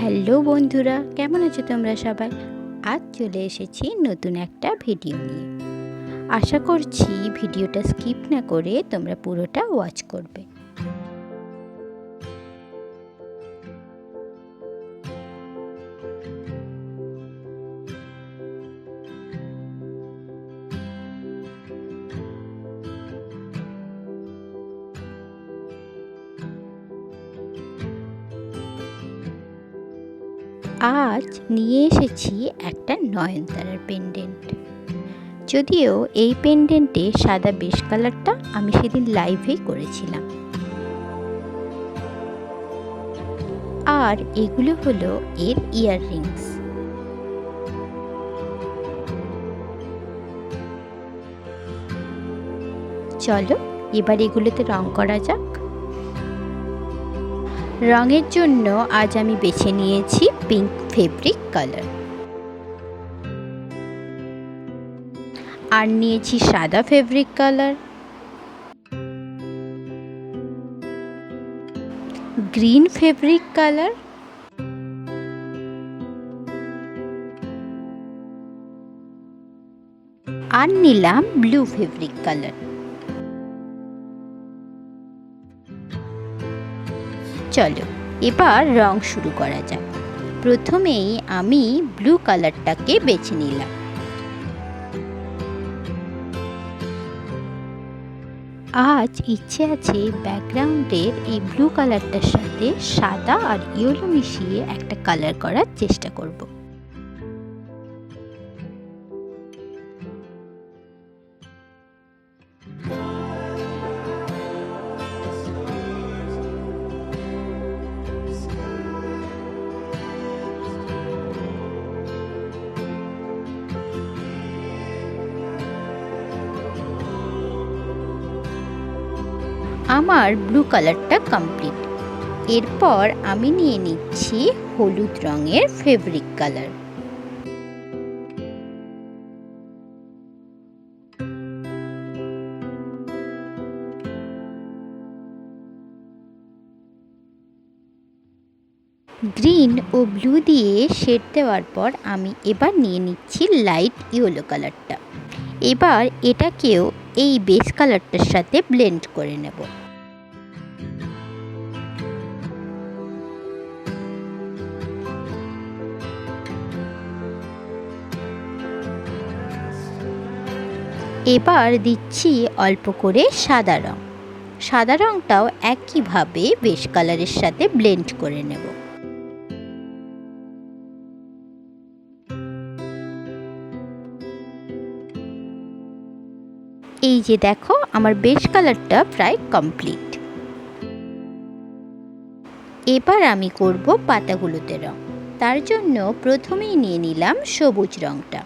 Hello বন্ধুরা, কেমন আছো তোমরা সবাই? আজ চলে এসেছি নতুন একটা ভিডিও নিয়ে। আশা করছি ভিডিওটা স্কিপ না করে তোমরা পুরোটা ওয়াচ করবে। আজ নিয়ে এসেছি একটা নয়নতারার পেন্ডেন্ট। যদিও এই পেন্ডেন্টে সাদা বেশ কালারটা আমি সেদিন লাইভেই করেছিলাম। আর এগুলো হলো এর ইয়াররিংস। চলো এবার এগুলোতে রং করা যাক। রঙের জন্য আজ আমি বেছে নিয়েছি পিঙ্ক ফেব্রিক কালার, আর নিয়েছি সাদা fabric colour, green fabric colour, আর নিলাম ব্লু ফেব্রিক কালার। চলো এবার রং শুরু করা যাক। প্রথমেই আমি ব্লু কালারটাকে বেছে নিলাম। আজ ইচ্ছে আছে ব্যাকগ্রাউন্ডের এই ব্লু কালারটার সাথে সাদা আর ইয়েলো মিশিয়ে একটা কালার করার চেষ্টা করব। আমার ব্লু কালারটা কমপ্লিট। এরপর আমি নিয়ে নিচ্ছি হলুদ রঙের ফেব্রিক কালার। গ্রিন ও ব্লু দিয়ে শেড দেওয়ার পর আমি এবার নিয়ে নিচ্ছি লাইট ইয়েলো কালারটা। এবার এটাকেও এই বেস কালারটার সাথে ব্লেন্ড করে নেব। এবার দিচ্ছি অল্প করে সাদা রং। সাদা রংটাও একইভাবে বেস কালারের সাথে ব্লেন্ড করে নেব। এই যে দেখো, আমার বেস কালারটা প্রায় কমপ্লিট। এবার আমি করব পাতাগুলোতে রং। তার জন্য প্রথমেই নিয়ে নিলাম সবুজ রংটা।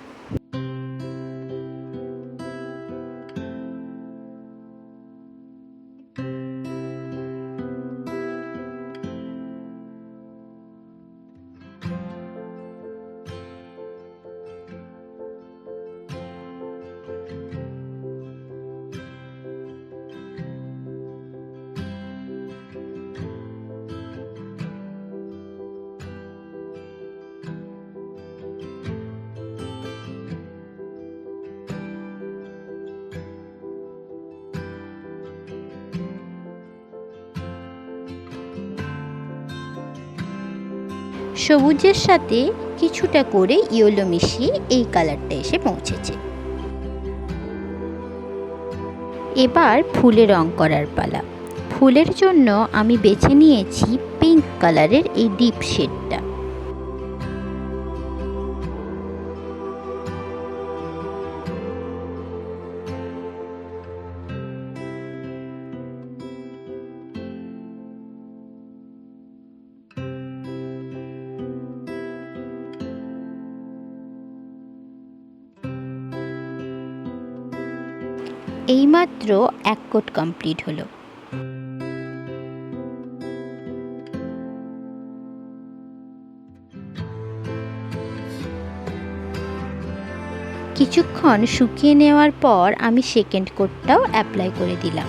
সবুজের সাথে কিছুটা করে ইয়েলো মিশিয়ে এই কালারটা এসে পৌঁছেছে। এবার ফুলে রং করার পালা। ফুলের জন্য আমি বেছে নিয়েছি পিঙ্ক কালারের এই ডিপ শেডটা। এইমাত্র এক কোট কমপ্লিট হলো। কিছুক্ষণ শুকিয়ে নেওয়ার পর আমি সেকেন্ড কোটটাও অ্যাপ্লাই করে দিলাম।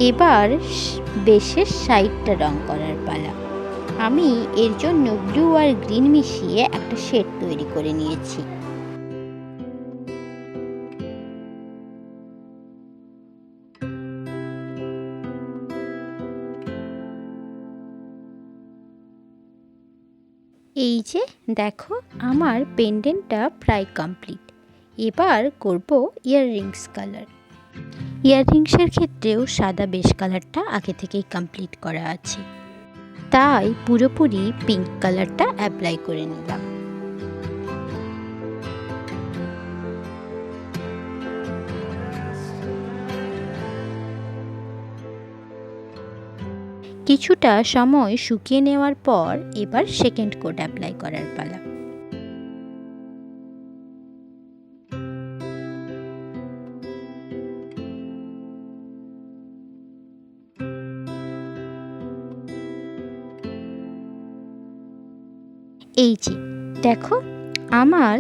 এবার বেশের সাইডটা রং করার পালা। আমি এর জন্য ব্লু আর গ্রিন মিশিয়ে একটা শেড তৈরি করে নিয়েছি। এই যে দেখো, আমার পেন্ডেন্টটা প্রায় কমপ্লিট। এবার করব ইয়াররিংস কালার। ইয়াররিংসের ক্ষেত্রেও সাদা বেস কালারটা আগে থেকেই কমপ্লিট করা আছে, তাই পুরোপুরি পিঙ্ক কালারটা অ্যাপ্লাই করে নিলাম। কিছুটা সময় শুকিয়ে নেওয়ার পর এবার সেকেন্ড কোট অ্যাপ্লাই করার পালা। এই যে দেখো, আমার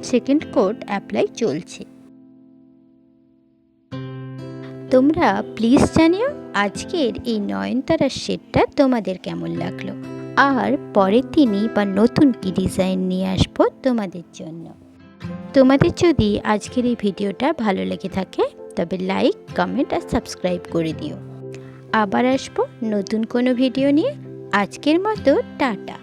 সেকেন্ড কোট অ্যাপ্লাই চলছে। তোমরা প্লিজ জানিও আজকের এই নয়নতারার শেডটা তোমাদের কেমন লাগলো, আর পরের দিনই বা নতুন কি ডিজাইন নিয়ে আসবো তোমাদের জন্য। তোমাদের যদি আজকের এই ভিডিওটা ভালো লেগে থাকে তবে লাইক, কমেন্ট আর সাবস্ক্রাইব করে দিও। আবার আসবো নতুন কোনো ভিডিও নিয়ে। আজকের মতো টাটা।